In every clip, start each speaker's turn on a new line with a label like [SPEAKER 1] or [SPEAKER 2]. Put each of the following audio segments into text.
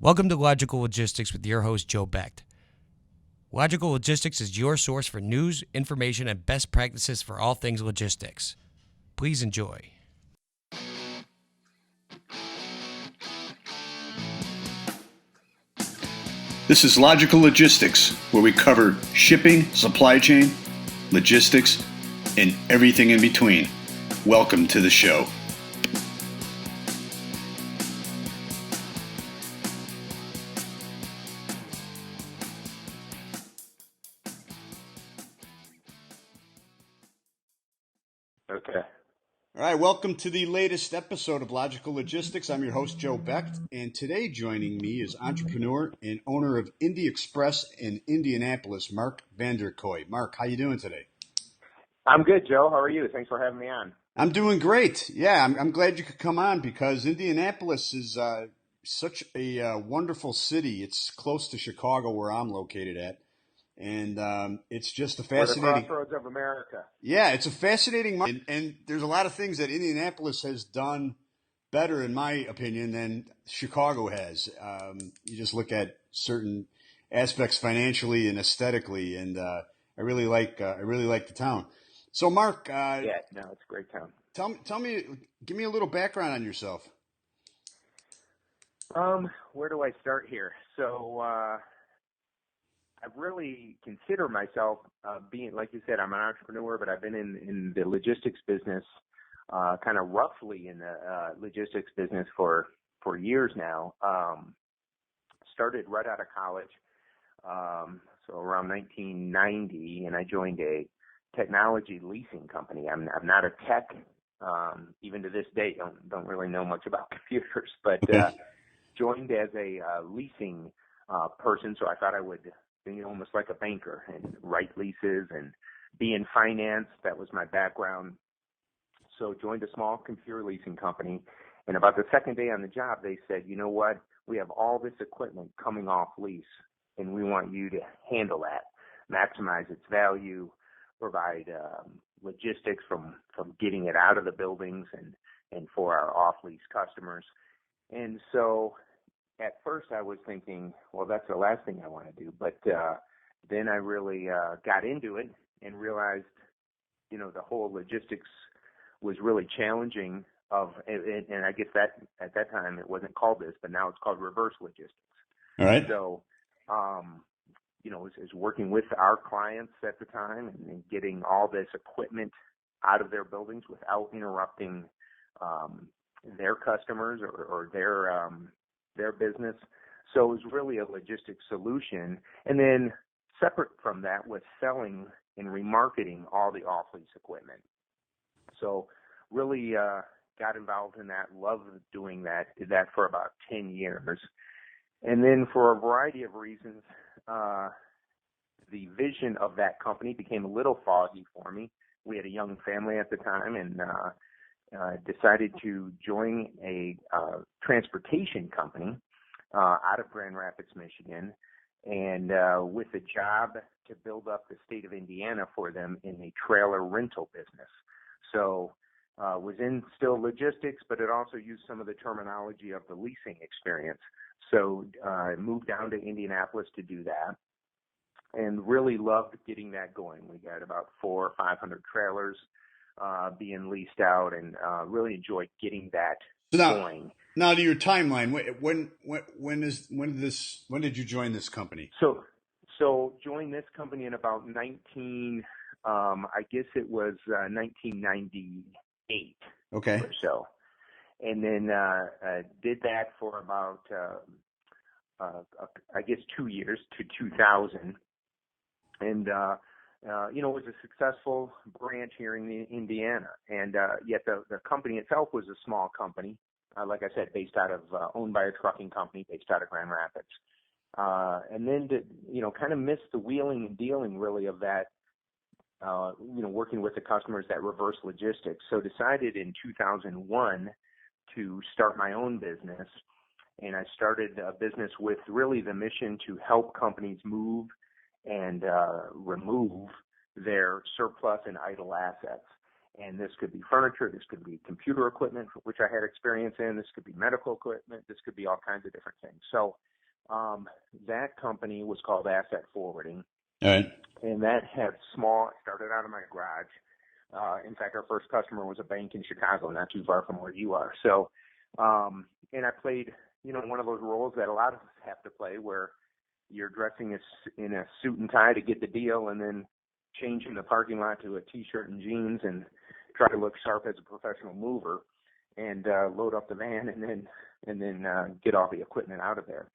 [SPEAKER 1] Welcome to Logical Logistics with your host, Joe Becht. Logical Logistics is your source for news, information, and best practices for all things logistics. Please enjoy.
[SPEAKER 2] This is Logical Logistics, where we cover shipping, supply chain, logistics, and everything in between. Welcome to the show.
[SPEAKER 3] Okay.
[SPEAKER 2] All right, welcome to the latest episode of Logical Logistics. I'm your host, Joe Becht, and today joining me is entrepreneur and owner of Indy Express in Indianapolis, Mark Koeoy. Mark, how you doing today?
[SPEAKER 3] I'm good, Joe. How are you? Thanks for having me on.
[SPEAKER 2] I'm doing great. Yeah, I'm glad you could come on because Indianapolis is such a wonderful city. It's close to Chicago, where I'm located at. And it's just a fascinating.
[SPEAKER 3] We're the crossroads of America.
[SPEAKER 2] Yeah, it's a fascinating market, and there's a lot of things that Indianapolis has done better, in my opinion, than Chicago has. You just look at certain aspects financially and aesthetically, and I really like the town. So, Mark,
[SPEAKER 3] It's a great town.
[SPEAKER 2] tell me, give me a little background on yourself.
[SPEAKER 3] Where do I start here? So, I really consider myself being, like you said, I'm an entrepreneur, but I've been in the logistics business, kind of roughly in the logistics business for years now. Started right out of college, so around 1990, and I joined a technology leasing company. I'm not a tech, even to this day. Don't really know much about computers, but joined as a leasing person. So I thought I would be almost like a banker and write leases and be in finance. That was my background. So joined a small computer leasing company. And about the second day on the job, they said, you know what? We have all this equipment coming off lease, and we want you to handle that, maximize its value, provide logistics from getting it out of the buildings and for our off-lease customers. And so at first I was thinking, well, that's the last thing I want to do. But then I really got into it and realized, the whole logistics was really challenging. And I guess that at that time it wasn't called this, but now it's called reverse logistics.
[SPEAKER 2] All right.
[SPEAKER 3] So, is working with our clients at the time and getting all this equipment out of their buildings without interrupting their customers or their business. So it was really a logistics solution. And then separate from that was selling and remarketing all the off-lease equipment. So really got involved in that, loved doing that, did that for about 10 years. And then for a variety of reasons, the vision of that company became a little foggy for me. We had a young family at the time and decided to join a transportation company out of Grand Rapids, Michigan, and with a job to build up the state of Indiana for them in the trailer rental business. So was in still logistics, but it also used some of the terminology of the leasing experience. So I moved down to Indianapolis to do that and really loved getting that going. We got about 400 or 500 trailers being leased out, and really enjoyed getting that going.
[SPEAKER 2] Now to your timeline, when did you join this company?
[SPEAKER 3] So joined this company in about I guess it was 1998.
[SPEAKER 2] Okay.
[SPEAKER 3] Or so, and then did that for about I guess 2 years to 2000, and it was a successful branch here in Indiana, and yet the company itself was a small company, like I said, owned by a trucking company based out of Grand Rapids, and then kind of missed the wheeling and dealing really of that, working with the customers, that reverse logistics. So decided in 2001 to start my own business, and I started a business with really the mission to help companies move and remove their surplus and idle assets. And this could be furniture, this could be computer equipment, which I had experience in, this could be medical equipment, this could be all kinds of different things. So that company was called Asset Forwarding.
[SPEAKER 2] All right.
[SPEAKER 3] And that had started out of my garage. In fact, our first customer was a bank in Chicago, not too far from where you are. So, and I played, one of those roles that a lot of us have to play, where you're dressing in a suit and tie to get the deal, and then changing the parking lot to a T-shirt and jeans and try to look sharp as a professional mover, and load up the van, and then get all the equipment out of there.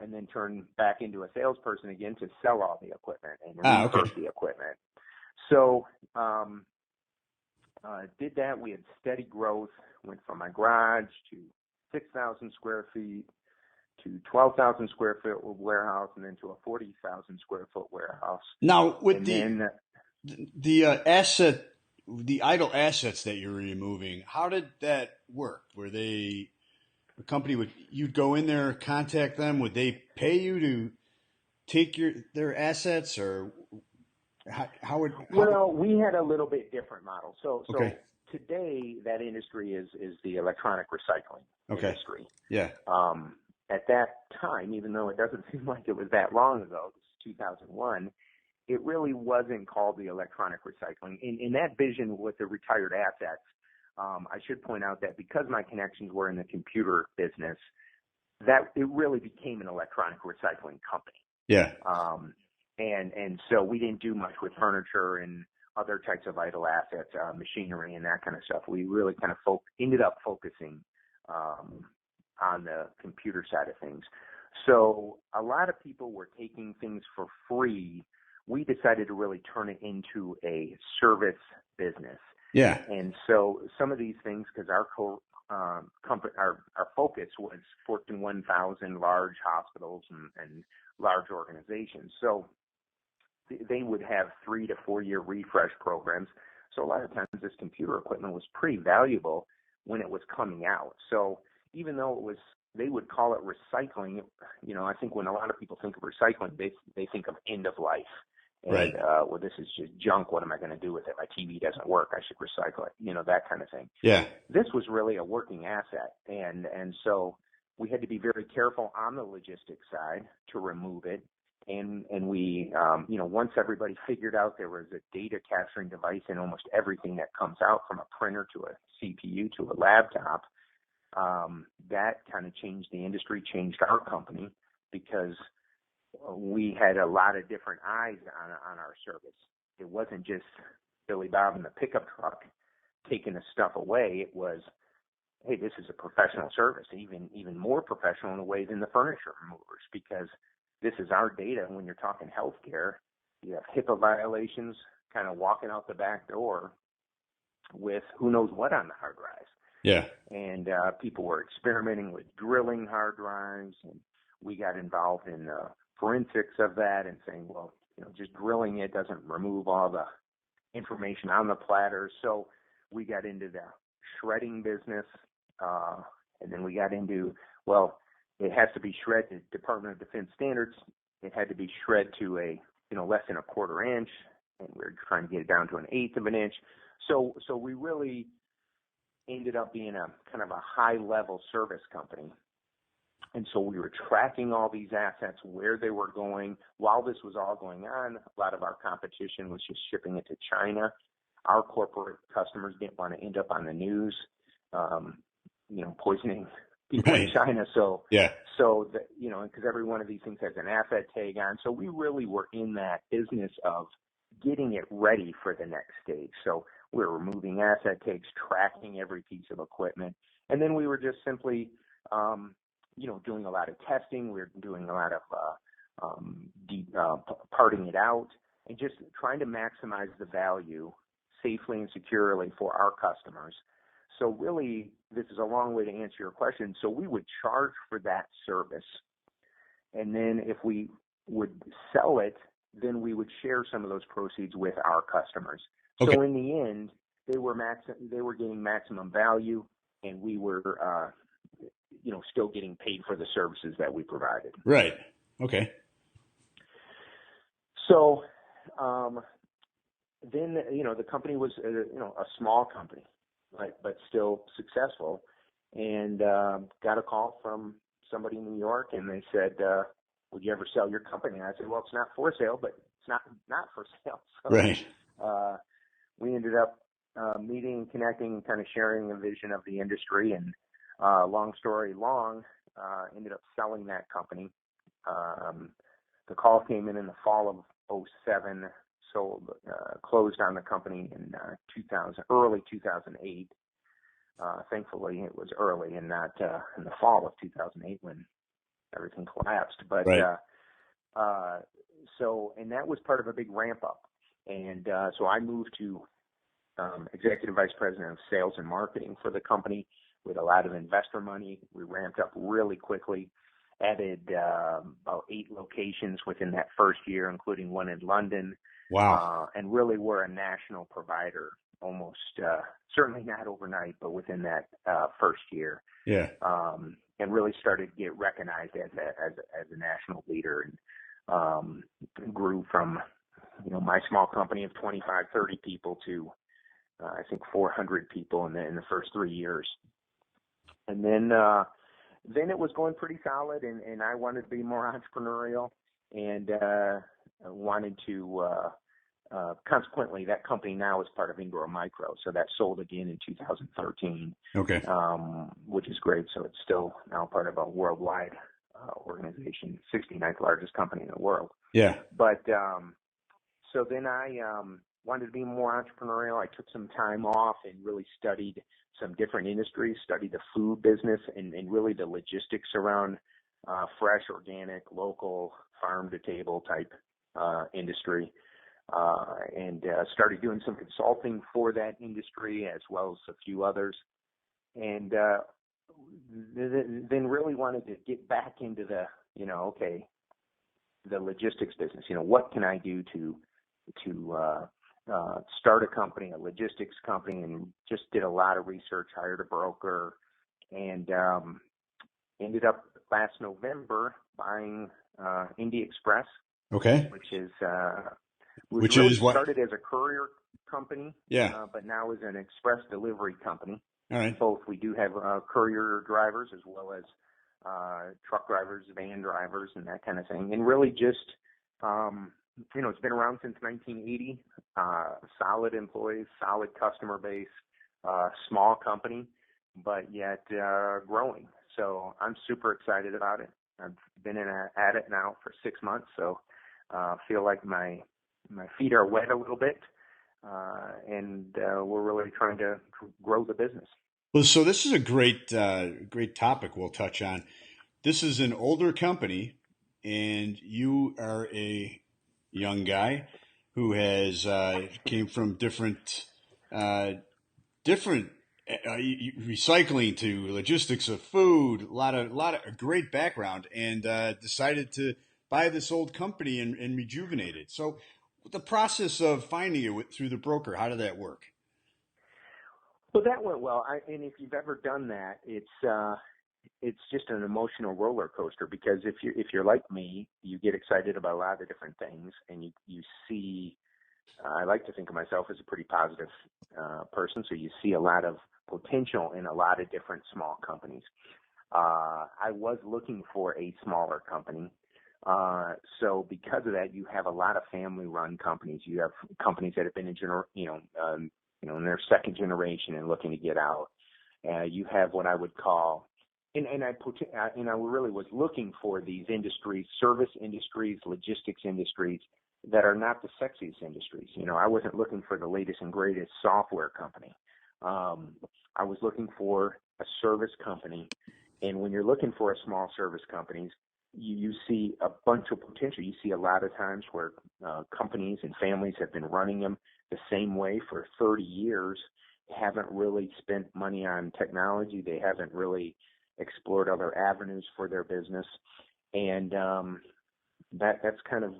[SPEAKER 3] And then turn back into a salesperson again to sell all the equipment and repurpose the equipment. So did that. We had steady growth, went from my garage to 6,000 square feet to 12,000 square foot warehouse, and then to a 40,000 square foot warehouse.
[SPEAKER 2] Now, with the idle assets that you're removing, how did that work? Were they a company you'd go in there, contact them? Would they pay you to take their assets, or how would?
[SPEAKER 3] Well, we had a little bit different model. So today that industry is the electronic recycling industry.
[SPEAKER 2] Yeah.
[SPEAKER 3] At that time, even though it doesn't seem like it was that long ago, this is 2001, it really wasn't called the electronic recycling. In that vision with the retired assets, I should point out that because my connections were in the computer business, that it really became an electronic recycling company.
[SPEAKER 2] Yeah.
[SPEAKER 3] And so we didn't do much with furniture and other types of idle assets, machinery and that kind of stuff. We really kind of ended up focusing on the computer side of things. So a lot of people were taking things for free. We decided to really turn it into a service business.
[SPEAKER 2] Yeah.
[SPEAKER 3] And so some of these things, because our focus was Fortune 1000 large hospitals and large organizations. So they would have 3 to 4 year refresh programs. So a lot of times this computer equipment was pretty valuable when it was coming out. So even though they would call it recycling, I think when a lot of people think of recycling, they think of end of life. And,
[SPEAKER 2] right.
[SPEAKER 3] Well, this is just junk. What am I going to do with it? My TV doesn't work. I should recycle it. That kind of thing.
[SPEAKER 2] Yeah. This
[SPEAKER 3] was really a working asset. And so we had to be very careful on the logistics side to remove it. And we, once everybody figured out there was a data capturing device in almost everything that comes out, from a printer to a CPU to a laptop, that kind of changed the industry, changed our company, because we had a lot of different eyes on our service. It wasn't just Billy Bob in the pickup truck taking the stuff away. It was, hey, this is a professional service, even more professional in a way than the furniture removers, because this is our data. When you're talking healthcare, you have HIPAA violations kind of walking out the back door with who knows what on the hard drives.
[SPEAKER 2] Yeah.
[SPEAKER 3] And people were experimenting with drilling hard drives, and we got involved in the forensics of that and saying, well, just drilling it doesn't remove all the information on the platter. So we got into the shredding business, and then we got into, well, it has to be shred to Department of Defense standards. It had to be shred to a, less than a quarter inch, and we're trying to get it down to an eighth of an inch. So we really ended up being a kind of a high-level service company. And so we were tracking all these assets, where they were going. While this was all going on, a lot of our competition was just shipping it to China. Our corporate customers didn't want to end up on the news, poisoning people in China. So,
[SPEAKER 2] yeah.
[SPEAKER 3] So that, because every one of these things has an asset tag on. So we really were in that business of getting it ready for the next stage. So we were removing asset tags, tracking every piece of equipment. And then we were just simply, doing a lot of testing. We were doing a lot of parting it out and just trying to maximize the value safely and securely for our customers. So really, this is a long way to answer your question. So we would charge for that service. And then if we would sell it, then we would share some of those proceeds with our customers. Okay. So in the end, they were getting maximum value, and we were, still getting paid for the services that we provided.
[SPEAKER 2] Right. Okay.
[SPEAKER 3] So then, the company was, a small company, right, but still successful. And got a call from somebody in New York, and they said, would you ever sell your company? And I said, well, it's not for sale, but it's not for sale. So,
[SPEAKER 2] Right.
[SPEAKER 3] we ended up meeting, connecting, kind of sharing a vision of the industry. And long story long, ended up selling that company. The call came in the fall of '07, sold, closed on the company in early 2008. Thankfully, it was early and not in the fall of 2008 when everything collapsed. But
[SPEAKER 2] right.
[SPEAKER 3] and that was part of a big ramp up. And so I moved to executive vice president of sales and marketing for the company with a lot of investor money. We ramped up really quickly, added about 8 locations within that first year, including one in London.
[SPEAKER 2] Wow.
[SPEAKER 3] And really we're a national provider, almost, certainly not overnight, but within that first year.
[SPEAKER 2] Yeah.
[SPEAKER 3] And really started to get recognized as a national leader, and grew from, my small company of 25, 30 people to, I think 400 people in the first 3 years. And then it was going pretty solid, and I wanted to be more entrepreneurial, and wanted to, consequently, that company now is part of Ingrow Micro. So that sold again in 2013.
[SPEAKER 2] Okay.
[SPEAKER 3] Which is great. So it's still now part of a worldwide organization, 69th largest company in the world.
[SPEAKER 2] Yeah.
[SPEAKER 3] But so then I wanted to be more entrepreneurial. I took some time off and really studied some different industries, studied the food business and really the logistics around fresh, organic, local, farm to table type industry. And started doing some consulting for that industry as well as a few others. And then really wanted to get back into the, the logistics business. What can I do to start a company, a logistics company, and just did a lot of research, hired a broker, and ended up last November buying Indy Express.
[SPEAKER 2] Okay.
[SPEAKER 3] Which
[SPEAKER 2] is what
[SPEAKER 3] started as a courier company,
[SPEAKER 2] yeah,
[SPEAKER 3] but now is an express delivery company.
[SPEAKER 2] All right.
[SPEAKER 3] Both we do have courier drivers as well as truck drivers, van drivers, and that kind of thing. And really just, it's been around since 1980. Solid employees, solid customer base, small company, but yet growing. So I'm super excited about it. I've been at it now for 6 months, so feel like my feet are wet a little bit, and we're really trying to grow the business.
[SPEAKER 2] Well, so this is a great topic we'll touch on. This is an older company, and you are a young guy who has came from different recycling to logistics of food, a lot of great background, and decided to buy this old company and rejuvenate it. So the process of finding it through the broker, how did that work?
[SPEAKER 3] Well, that went well. And if you've ever done that, it's just an emotional roller coaster, because if you're like me, you get excited about a lot of different things, and you see. I like to think of myself as a pretty positive person, so you see a lot of potential in a lot of different small companies. I was looking for a smaller company. So because of that, you have a lot of family-run companies. You have companies that have been in their second generation and looking to get out. You have what I would call, and I really was looking for these industries, service industries, logistics industries that are not the sexiest industries. I wasn't looking for the latest and greatest software company. I was looking for a service company. And when you're looking for a small service companies, you see a bunch of potential. You see a lot of times where companies and families have been running them the same way for 30 years, haven't really spent money on technology. They haven't really explored other avenues for their business. And that's kind of,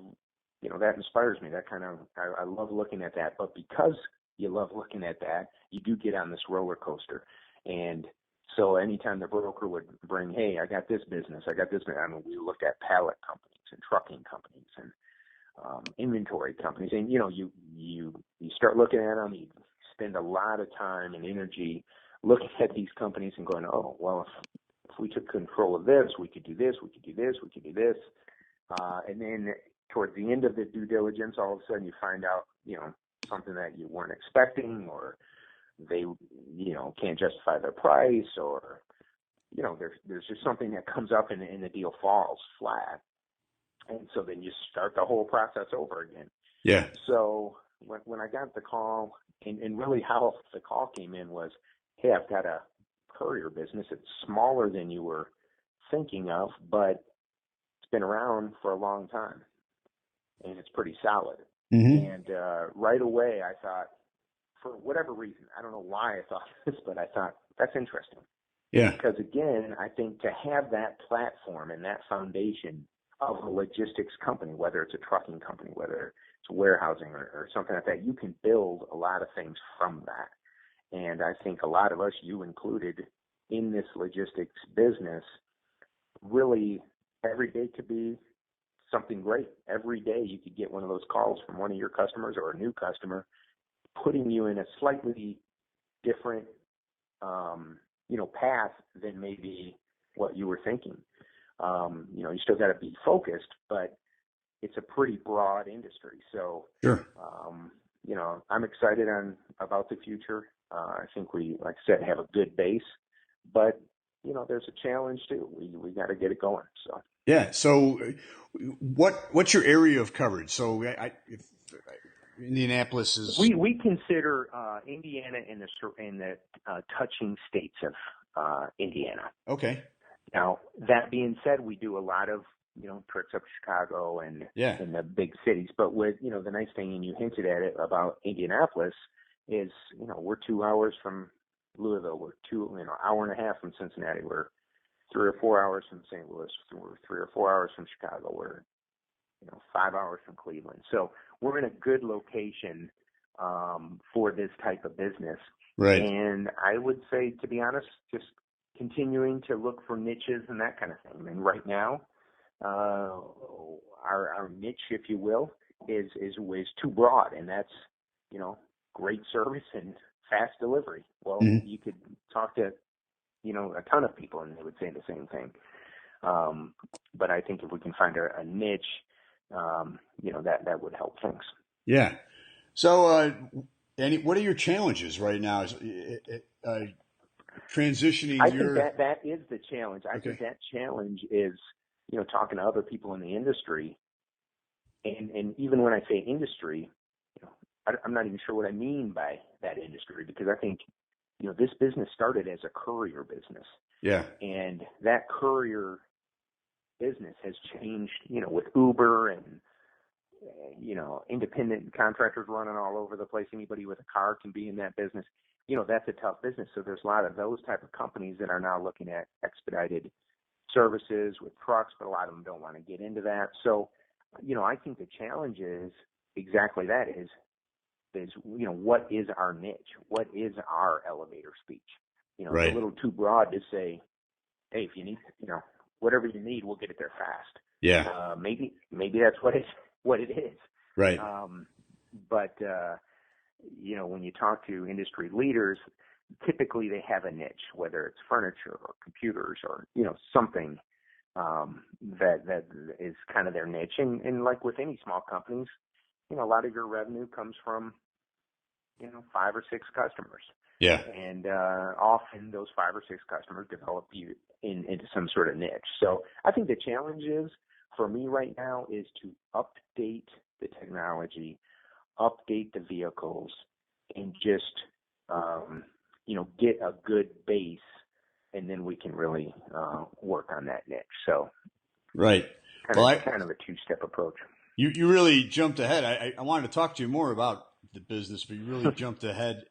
[SPEAKER 3] that inspires me. That kind of, I love looking at that. But because you love looking at that, you do get on this roller coaster. And so anytime the broker would bring, hey, I got this business. I mean, we looked at pallet companies and trucking companies and inventory companies, and you start looking at them. You spend a lot of time and energy looking at these companies and going, oh, well, if we took control of this, we could do this, we could do this, we could do this, and then towards the end of the due diligence, all of a sudden you find out, something that you weren't expecting, or they, can't justify their price, or there's just something that comes up and the deal falls flat. And so then you start the whole process over again.
[SPEAKER 2] Yeah.
[SPEAKER 3] So when I got the call, and really how the call came in was, hey, I've got a courier business. It's smaller than you were thinking of, but it's been around for a long time, and it's pretty solid.
[SPEAKER 2] Mm-hmm.
[SPEAKER 3] And right away I thought, for whatever reason, I don't know why I thought this, but I thought, that's interesting.
[SPEAKER 2] Yeah.
[SPEAKER 3] Because again, I think to have that platform and that foundation of a logistics company, whether it's a trucking company, whether it's warehousing or something like that, you can build a lot of things from that. And I think a lot of us, you included, in this logistics business, really every day could be something great. Every day you could get one of those calls from one of your customers or a new customer, putting you in a slightly different, path than maybe what you were thinking. You still got to be focused, but it's a pretty broad industry. So,
[SPEAKER 2] sure.
[SPEAKER 3] I'm excited about the future. I think we, like I said, have a good base, but there's a challenge too. We got to get it going. So.
[SPEAKER 2] Yeah. So what's your area of coverage? So if Indianapolis is.
[SPEAKER 3] We consider Indiana in the touching states of Indiana.
[SPEAKER 2] Okay.
[SPEAKER 3] Now, that being said, we do a lot of, trips up to Chicago and in the big cities. But with, the nice thing, and you hinted at it about Indianapolis, is, we're 2 hours from Louisville. We're hour and a half from Cincinnati. We're 3 or 4 hours from St. Louis. We're 3 or 4 hours from Chicago. We're, 5 hours from Cleveland. So we're in a good location for this type of business.
[SPEAKER 2] Right.
[SPEAKER 3] And I would say, to be honest, just continuing to look for niches and that kind of thing. I mean, right now, our niche, if you will, is too broad, and that's, great service and fast delivery. Well, you could talk to, a ton of people and they would say the same thing. But I think if we can find a niche, that would help things.
[SPEAKER 2] Yeah. So, what are your challenges right now? Transitioning.
[SPEAKER 3] I think that is the challenge. I
[SPEAKER 2] Okay.
[SPEAKER 3] think that challenge is, talking to other people in the industry, and even when I say industry, I'm not even sure what I mean by that industry, because I think, this business started as a courier business.
[SPEAKER 2] Yeah.
[SPEAKER 3] And that courier business has changed, with Uber and, independent contractors running all over the place. Anybody with a car can be in that business. That's a tough business. So there's a lot of those type of companies that are now looking at expedited services with trucks, but a lot of them don't want to get into that. So, I think the challenge is exactly that is, what is our niche? What is our elevator speech?
[SPEAKER 2] Right.
[SPEAKER 3] It's a little too broad to say, hey, if you need, whatever you need, we'll get it there fast.
[SPEAKER 2] Yeah.
[SPEAKER 3] Maybe that's what it is.
[SPEAKER 2] Right.
[SPEAKER 3] But when you talk to industry leaders, typically they have a niche, whether it's furniture or computers or, something that is kind of their niche. And like with any small companies, a lot of your revenue comes from, 5 or 6 customers.
[SPEAKER 2] Yeah.
[SPEAKER 3] And often those 5 or 6 customers develop you into some sort of niche. So I think the challenge is, for me right now, is to update the technology, update the vehicles, and just, get a good base, and then we can really work on that niche. So,
[SPEAKER 2] right.
[SPEAKER 3] Kind of a 2-step approach.
[SPEAKER 2] You really jumped ahead. I wanted to talk to you more about the business, but you really jumped ahead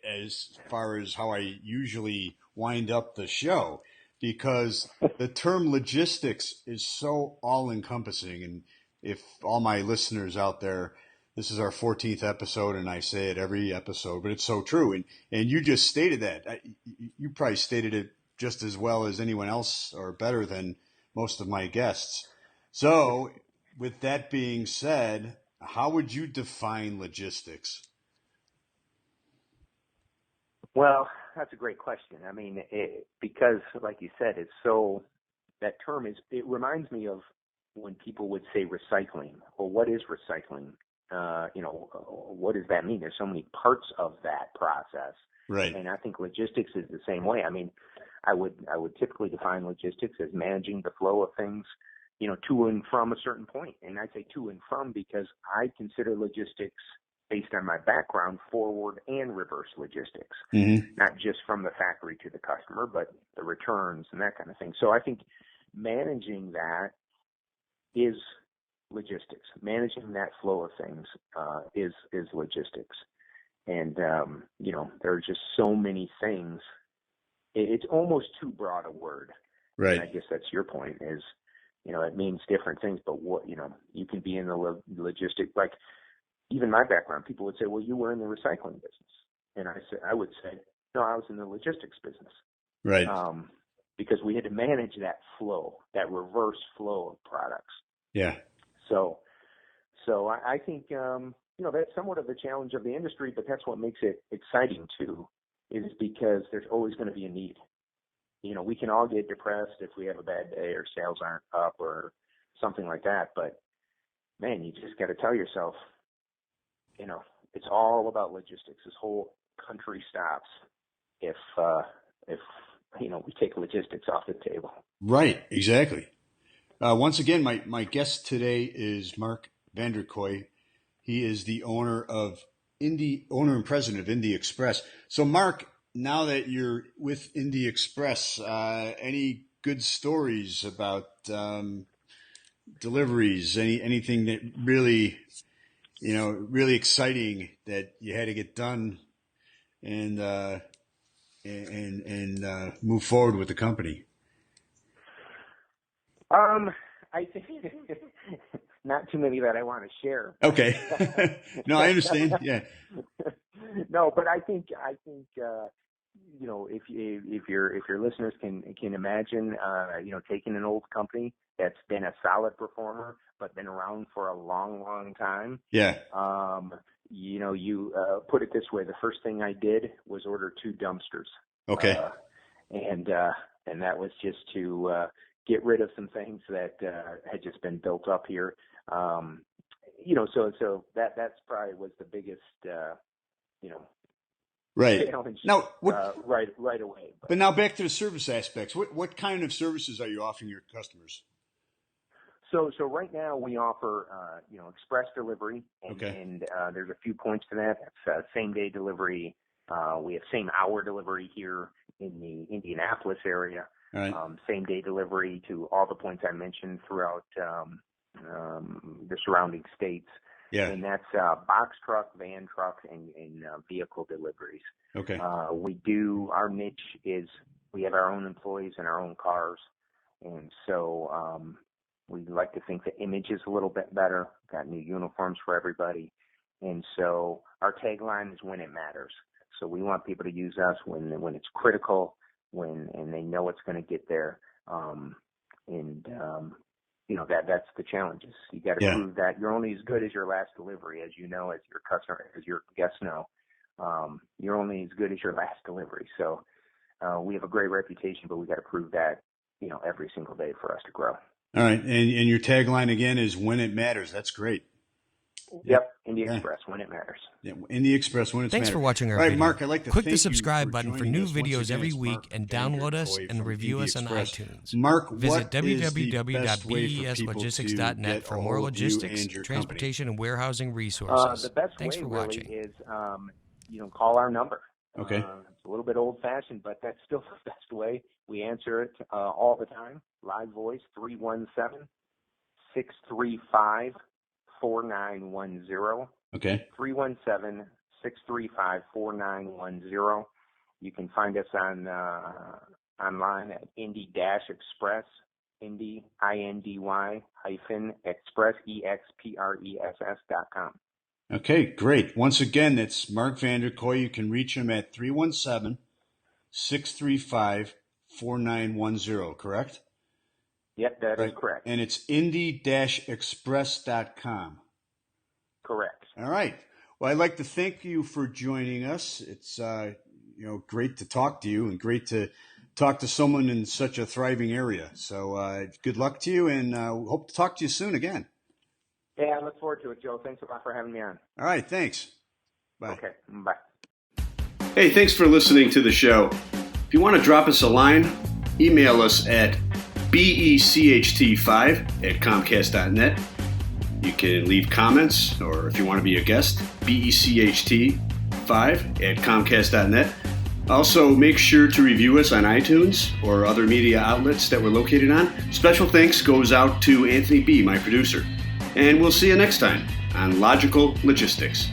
[SPEAKER 2] as far as how I usually wind up the show, because the term logistics is so all-encompassing. And if all my listeners out there, this is our 14th episode, and I say it every episode, but it's so true. And you just stated that. You probably stated it just as well as anyone else, or better than most of my guests. So with that being said, how would you define logistics?
[SPEAKER 3] Well, that's a great question. I mean, because like you said, that term it reminds me of when people would say recycling. Well, what is recycling? What does that mean? There's so many parts of that process.
[SPEAKER 2] Right.
[SPEAKER 3] And I think logistics is the same way. I mean, I would typically define logistics as managing the flow of things, to and from a certain point. And I say to and from because I consider logistics, based on my background, forward and reverse logistics, not just from the factory to the customer, but the returns and that kind of thing. So I think managing that is logistics. Managing that flow of things is logistics. And, there are just so many things. It's almost too broad a word.
[SPEAKER 2] Right.
[SPEAKER 3] And I guess that's your point is, it means different things, but what, you can be in the logistics, like even my background, people would say, well, you were in the recycling business. And I would say, no, I was in the logistics business.
[SPEAKER 2] Right.
[SPEAKER 3] Because we had to manage that flow, that reverse flow of products.
[SPEAKER 2] Yeah.
[SPEAKER 3] So I think, that's somewhat of the challenge of the industry, but that's what makes it exciting too, is because there's always going to be a need. We can all get depressed if we have a bad day or sales aren't up or something like that. But man, you just got to tell yourself, it's all about logistics. This whole country stops if we take logistics off the table.
[SPEAKER 2] Right. Exactly. Once again, my guest today is Mark Vander Koeoy. He is the owner and president of Indy Express. So, Mark, now that you're with Indy Express, any good stories about deliveries? Anything that really, really exciting that you had to get done and move forward with the company?
[SPEAKER 3] I think not too many that I want to share.
[SPEAKER 2] Okay. No, I understand. Yeah.
[SPEAKER 3] No, but I think if your listeners can imagine taking an old company that's been a solid performer but been around for a long time.
[SPEAKER 2] Yeah.
[SPEAKER 3] You put it this way: the first thing I did was order 2 dumpsters.
[SPEAKER 2] Okay.
[SPEAKER 3] And that was just to get rid of some things that had just been built up here. So that's probably was the biggest,
[SPEAKER 2] right.
[SPEAKER 3] challenge
[SPEAKER 2] Now,
[SPEAKER 3] right away.
[SPEAKER 2] But now back to the service aspects. What kind of services are you offering your customers?
[SPEAKER 3] So right now we offer, express delivery,
[SPEAKER 2] Okay.
[SPEAKER 3] and there's a few points to that. That's same day delivery. We have same hour delivery here in the Indianapolis area.
[SPEAKER 2] All right.
[SPEAKER 3] Same day delivery to all the points I mentioned throughout the surrounding states.
[SPEAKER 2] Yeah.
[SPEAKER 3] And that's box truck, van truck, and vehicle deliveries.
[SPEAKER 2] Okay.
[SPEAKER 3] Our niche is we have our own employees and our own cars. And so we like to think the image is a little bit better. Got new uniforms for everybody. And so our tagline is when it matters. So we want people to use us when it's critical, and they know it's going to get there. That's the challenges. You got to prove that you're only as good as your last delivery, as you know, as your customer, as your guests know. You're only as good as your last delivery. So we have a great reputation, but we got to prove that, every single day for us to grow.
[SPEAKER 2] All right. And your tagline again is when it matters. That's great.
[SPEAKER 3] Yep. Indy Express, when it matters.
[SPEAKER 2] Yeah, Indy Express, when it matters.
[SPEAKER 1] Thanks for watching our
[SPEAKER 2] All right,
[SPEAKER 1] video.
[SPEAKER 2] Mark, I'd like to
[SPEAKER 1] Click
[SPEAKER 2] thank
[SPEAKER 1] the subscribe
[SPEAKER 2] you
[SPEAKER 1] button for
[SPEAKER 2] joining
[SPEAKER 1] new
[SPEAKER 2] us. Once
[SPEAKER 1] videos
[SPEAKER 2] again,
[SPEAKER 1] every
[SPEAKER 2] it's
[SPEAKER 1] week
[SPEAKER 2] Mark
[SPEAKER 1] and
[SPEAKER 2] Vander
[SPEAKER 1] download us
[SPEAKER 2] Koeoy
[SPEAKER 1] and
[SPEAKER 2] from
[SPEAKER 1] review
[SPEAKER 2] Indy
[SPEAKER 1] us on
[SPEAKER 2] Express.
[SPEAKER 1] iTunes.
[SPEAKER 2] Mark,
[SPEAKER 1] Visit
[SPEAKER 2] what is the best way for people to
[SPEAKER 1] www.beslogistics.net
[SPEAKER 2] get
[SPEAKER 1] for
[SPEAKER 2] a
[SPEAKER 1] more
[SPEAKER 2] hold of you
[SPEAKER 1] logistics,
[SPEAKER 2] and your
[SPEAKER 1] transportation, and warehousing resources.
[SPEAKER 3] The best
[SPEAKER 1] Thanks
[SPEAKER 3] way
[SPEAKER 1] for
[SPEAKER 3] really
[SPEAKER 1] watching.
[SPEAKER 3] is, call our number.
[SPEAKER 2] Okay.
[SPEAKER 3] It's a little bit old-fashioned, but that's still the best way. We answer it all the time. Live voice, 317-635-4910.
[SPEAKER 2] Okay.
[SPEAKER 3] 317-635-4910. You can find us on online at Indy-Express, Indy, INDY -Express, EXPRESS.com.
[SPEAKER 2] Okay, great. Once again, that's Mark Vander Koeoy. You can reach him at 317-635-4910, correct?
[SPEAKER 3] Yep, that is correct.
[SPEAKER 2] And it's indy-express.com.
[SPEAKER 3] Correct.
[SPEAKER 2] All right. Well, I'd like to thank you for joining us. It's great to talk to you and great to talk to someone in such a thriving area. So good luck to you, and hope to talk to you soon again.
[SPEAKER 3] Yeah, I look forward to it, Joe. Thanks a lot for having me on.
[SPEAKER 2] All right. Thanks. Bye.
[SPEAKER 3] Okay. Bye.
[SPEAKER 2] Hey, thanks for listening to the show. If you want to drop us a line, email us at becht5@comcast.net. You can leave comments, or if you want to be a guest, becht5@comcast.net. Also, make sure to review us on iTunes or other media outlets that we're located on. Special thanks goes out to Anthony B., my producer. And we'll see you next time on Logical Logistics.